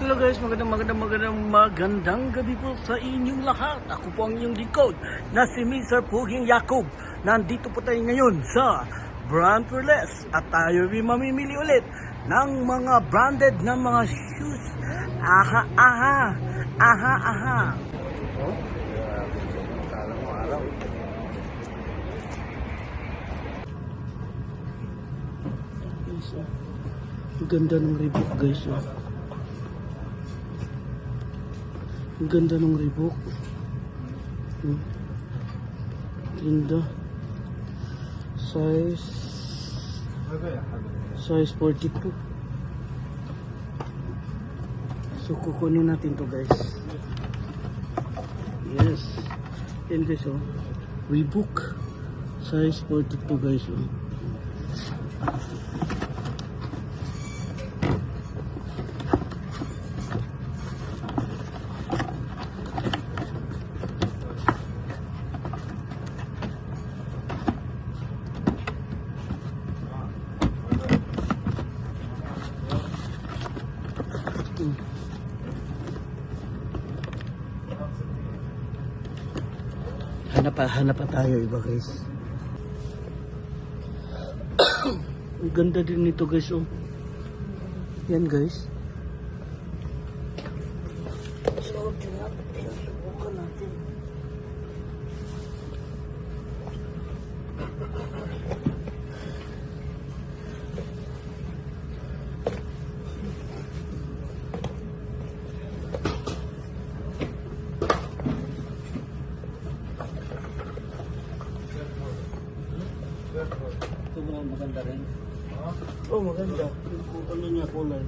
Hello guys, magandang gabi po sa inyong lahat. Ako po ang inyong lingkod na si Mr. Puging Yakob. Nandito po tayo ngayon sa Brand Fearless at tayo ay mamimili ulit ng mga branded na mga shoes. Aha. Oh? Ang ganda ng Reebok guys. Ang ganda ng Reebok. Ganda. Size 42. So kukunin natin to guys. Yes. Yan guys oh. Reebok. Size 42 guys oh. Hanap pa tayo iba guys. Ang ganda din nito guys oh. Yan guys. So subukan natin. Ito mo maganda rin. Oh, maganda. Ano niya kulay.